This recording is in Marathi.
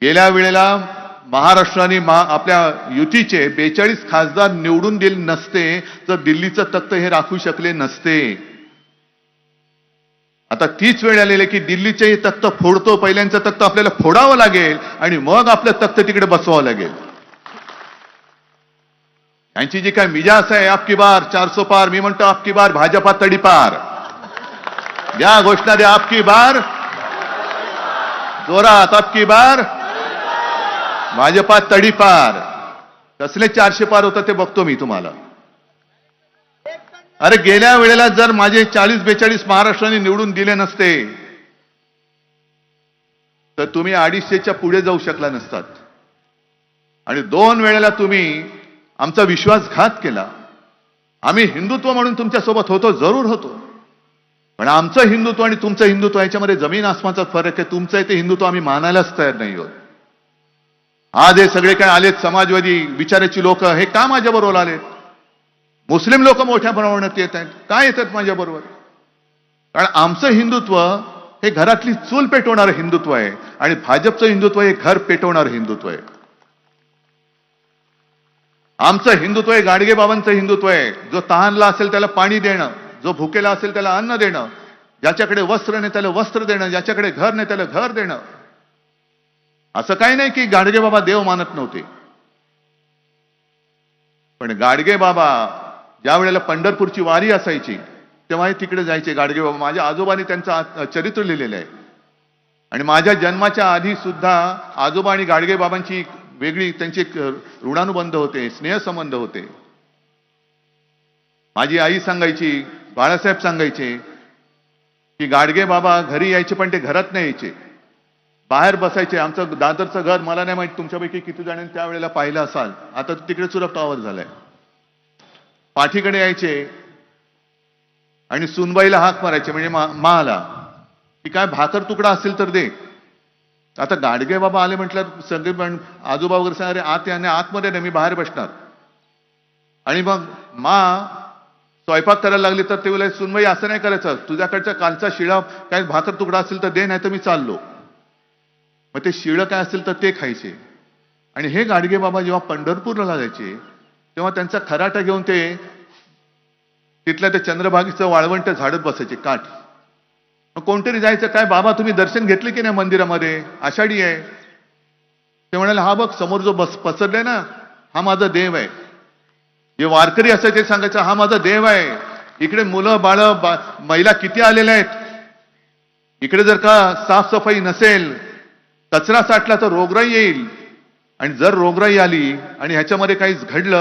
गेल्या वेळेला महाराष्ट्राने आपल्या युतीचे 42 खासदार निवडून दिले नसते तर दिल्लीचं तख्त हे राखू शकले नसते. आता तीच वेळ आलेली की दिल्लीचे हे तख्त फोडतो, पहिल्यांचं तख्त आपल्याला फोडावं लागेल आणि मग आपलं तख्त तिकडे बसवावं लागेल. यांची जी काय मिजाज आहे, आपकी बार 400 पार, मी म्हणतो आपकी बार भाजपा तडीपार. या घोषणा द्या, आपकी बार जोरात, आपकी बार भाजपा तडीपार. कसले 400 पार होतं ते बघतो मी तुम्हाला. अरे गेल्या वेळेला जर माझे 40-42 महाराष्ट्राने निवडून दिले नसते तर तुम्ही 250च्या पुढे जाऊ शकला नसतात. आणि 2 वेळेला तुम्ही आमचा विश्वासघात केला. आम्ही हिंदुत्व म्हणून तुमच्या सोबत होतो, जरूर होतो, पण आमचं हिंदुत्व आणि तुमचं हिंदुत्व याच्यामध्ये जमीन आसमानचा फरक आहे. तुमचं ते हिंदुत्व आम्ही मानायलाच तयार नाही आहोत. आज हे सगळे काय आलेत समाजवादी विचाराची लोक, हे का माझ्याबरोबर आलेत? मुस्लिम लोक मोठ्या प्रमाणात येत आहेत, काय येतात माझ्याबरोबर? कारण आमचं हिंदुत्व हे घरातली चूल पेटवणारं हिंदुत्व आहे आणि भाजपचं हिंदुत्व हे घर पेटवणारं हिंदुत्व आहे. आमचं हिंदुत्व हे गाडगे बाबांचं हिंदुत्व आहे. जो तहानला असेल त्याला पाणी देणं, जो भुकेला असेल त्याला अन्न देणं, ज्याच्याकडे वस्त्र नाही त्याला वस्त्र देणं, ज्याच्याकडे घर नाही त्याला घर देणं. असं काही नाही की गाडगे बाबा देव मानत नव्हते, पण गाडगे बाबा ज्या वेळेला पंढरपूरची वारी असायची तेव्हा तिकडे जायचे गाडगे बाबा. माझ्या आजोबांनी त्यांचं चरित्र लिहिलेलं आहे आणि माझ्या जन्माच्या आधी सुद्धा आजोबा आणि गाडगे बाबांची वेगळी त्यांचे ऋणानुबंध होते, स्नेहसंबंध होते. माझी आई सांगायची, बाळासाहेब सांगायचे की गाडगे बाबा घरी यायचे पण ते घरात नाही यायचे, बाहेर बसायचे. आमचं दादरचं घर मला नाही माहिती तुमच्यापैकी किती जणांनी त्यावेळेला पाहिलं असाल, आता तिकडे सुरत टॉवर झालंय. पाठीकडे यायचे आणि सुनबाईला हाक मारायचे, म्हणजे माला की काय भाकर तुकडा असेल तर दे. आता गाडगे बाबा आले म्हटलं सगळे पण आजोबा वगैरे सांगा, अरे आत या, आतमध्ये नाही, मी बाहेर बसणार. आणि मग स्वयंपाक करायला लागली तर ते बोलाय, सुनबाई असं नाही करायचं, तुझ्याकडच्या कालचा शिळा काय भाकर तुकडा असेल तर दे, नाही तर मी चाललो. मग ते शिळं काय असेल तर ते खायचे. आणि हे गाडगे बाबा जेव्हा पंढरपूरला लागायचे तेव्हा त्यांचा खराटा घेऊन ते तिथल्या त्या चंद्रभागेचं वाळवंट झाडत बसायचे काठ. मग कोणतरी जायचं, काय बाबा तुम्ही दर्शन घेतले की नाही मंदिरामध्ये, आषाढी आहे. ते म्हणाले, हा बघ समोर जो पसरलाय ना, हा माझा देव आहे. जे वारकरी असायचे ते सांगायचं, हा माझा देव आहे. इकडे मुलं बाळ महिला किती आलेल्या आहेत. इकडे जर का साफसफाई नसेल, कचरा साठला तर रोगराई येईल, आणि जर रोगराई आली आणि ह्याच्यामध्ये काहीच घडलं